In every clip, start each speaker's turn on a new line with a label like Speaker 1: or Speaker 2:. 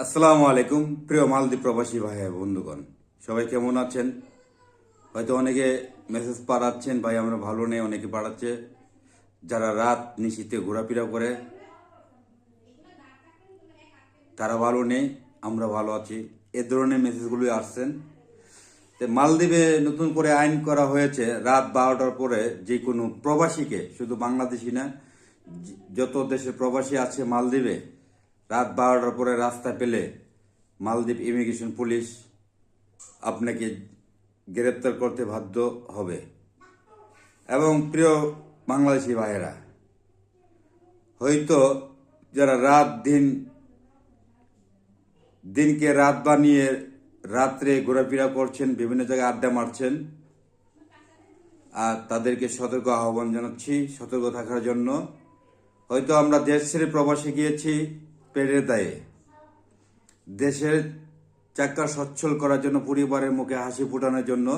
Speaker 1: আসসালামু আলাইকুম প্রিয় মালদ্বীপ প্রবাসী ভাই বন্ধুগণ, সবাই কেমন আছেন? হয়তো অনেকে মেসেজ পাঠাচ্ছেন, ভাই আমরা ভালো নেই, অনেকে পাঠাচ্ছে যারা রাত নিশীথে ঘোরাফেরা করে তারা ভালো নেই, আমরা ভালো আছি, এ ধরনের মেসেজগুলো আসছেন। তো মালদ্বীপে নতুন করে আইন করা হয়েছে, রাত 12টার পরে যে কোনো প্রবাসীকে, শুধু বাংলাদেশি না, যত দেশের প্রবাসী আছে মালদ্বীপে, রাত 12টার পরে রাস্তা পেলে মালদ্বীপ ইমিগ্রেশন পুলিশ আপনাকে গ্রেপ্তার করতে বাধ্য হবে। এবং প্রিয় বাংলাদেশি ভাইয়েরা, হয়তো যারা দিনকে রাত বানিয়ে রাত্রে ঘোরাফেরা করছেন, বিভিন্ন জায়গায় আড্ডা মারছেন, আর তাদেরকে সতর্ক আহ্বান জানাচ্ছি সতর্ক থাকার জন্য। হয়তো আমরা দেশ ছেড়ে প্রবাসে গিয়েছি পেটের দায়ে, দেশের চাকা সচ্ছল করার জন্য, পরিবারের মুখে হাসি ফোটানোর জন্য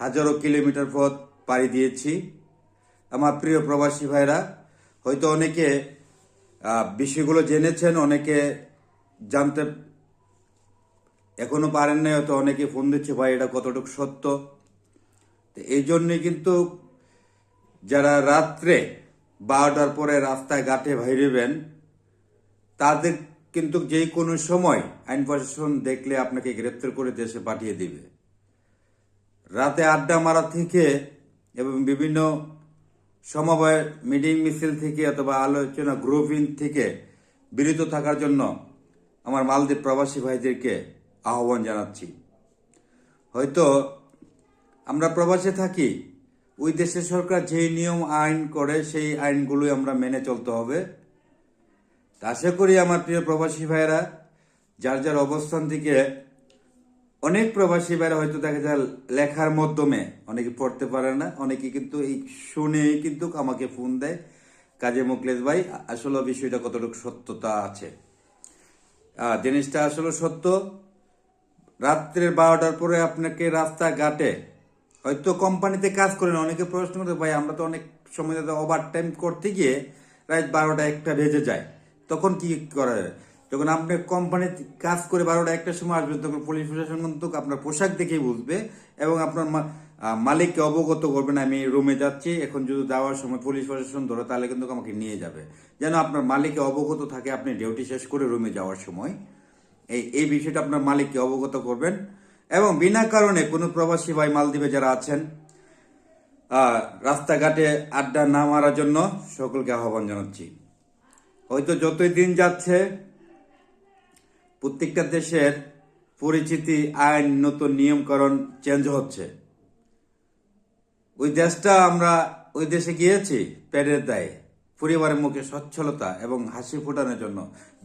Speaker 1: হাজারো কিলোমিটার পথ পাড়ি দিয়েছি। আমার প্রিয় প্রবাসী ভাইরা, হয়তো অনেকে বিষয়গুলো জেনেছেন, অনেকে জানতে এখনো পারেন নাই, হয়তো অনেকে ফোন দিচ্ছে, ভাই এটা কতটুকু সত্য। তো এই জন্যে কিন্তু যারা রাত্রে 12টার পরে রাস্তায় ঘাটে বাইরেবেন, তাদের কিন্তু যে কোনো সময় আইন প্রশাসন দেখলে আপনাকে গ্রেপ্তার করে দেশে পাঠিয়ে দিবে। রাতে আড্ডা মারা থেকে এবং বিভিন্ন সমবায় মিটিং মিছিল থেকে অথবা আলোচনা গ্রুপিং থেকে বিরত থাকার জন্য আমার মালদ্বীপ প্রবাসী ভাইদেরকে আহ্বান জানাচ্ছি। হয়তো আমরা প্রবাসে থাকি, ওই দেশের সরকার যেই নিয়ম আইন করে সেই আইনগুলোই আমরা মেনে চলতে হবে। আশা করি আমার প্রিয় প্রবাসী ভাইয়েরা, যার যার অবস্থান থেকে, অনেক প্রবাসী ভাইরা হয়তো দেখা যায় লেখার মাধ্যমে অনেকে পড়তে পারে না, অনেকে কিন্তু এই শুনেই কিন্তু আমাকে ফোন দেয়, কাজী মুখলেস ভাই আসলে বিষয়টা কতটুকু সত্যতা আছে। জিনিসটা আসলে সত্য। রাত্রের 12টার পরে আপনাকে রাস্তাঘাটে, হয়তো কোম্পানিতে কাজ করেন, অনেকে প্রশ্ন করতে, ভাই আমরা তো অনেক সময় ওভার টাইম করতে গিয়ে রাত 12টা 1টা বেজে যায়, তখন কি করা যায়? যখন আপনি কোম্পানিতে কাজ করে 12টা 1টার সময় আসবেন, তখন পুলিশ প্রশাসন কিন্তু আপনার পোশাক দেখেই বুঝবে এবং আপনার মালিককে অবগত করবেন, আমি রুমে যাচ্ছি, এখন যদি যাওয়ার সময় পুলিশ প্রশাসন ধরে তাহলে কিন্তু আমাকে নিয়ে যাবে। যেন আপনার মালিককে অবগত থাকে আপনি ডিউটি শেষ করে রুমে যাওয়ার সময় এই বিষয়টা আপনার মালিককে অবগত করবেন। এবং বিনা কারণে কোনো প্রবাসী ভাই মালদ্বীপে যারা আছেন, রাস্তাঘাটে আড্ডা না মারার জন্য সকলকে আহ্বান জানাচ্ছি। হয়তো যতই দিন যাচ্ছে প্রত্যেকটা দেশের পরিচিতি, আইন, নতুন নিয়মকরণ চেঞ্জ হচ্ছে। ওই দেশে গিয়েছি পেটের দায়ে, পরিবারের মুখে সচ্ছলতা এবং হাসি ফোটানোর জন্য,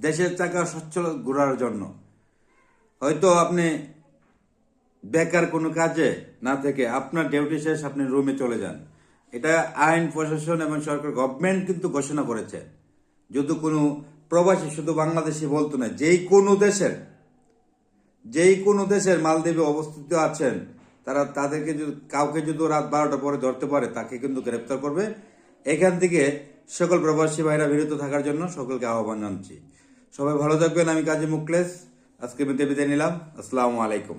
Speaker 1: দেশের চাকা সচ্ছল ঘোরার জন্য। হয়তো আপনি বেকার কোনো কাজে না থেকে আপনার ডিউটি শেষ আপনি রুমে চলে যান। এটা আইন প্রশাসন এবং সরকার গভর্নমেন্ট কিন্তু ঘোষণা করেছে। যদি কোনো প্রবাসী, শুধু বাংলাদেশি বলতো না, যেই কোনো দেশের মালদ্বীপে অবস্থিত আছেন, তাদেরকে কাউকে যদি রাত 12টা পরে ধরতে পারে তাকে কিন্তু গ্রেপ্তার করবে। এখান থেকে সকল প্রবাসী ভাইরা বিরত থাকার জন্য সকলকে আহ্বান জানাচ্ছি। সবাই ভালো থাকবেন। আমি কাজী মুখলেস আজকে বিদায় নিলাম। আসসালামু আলাইকুম।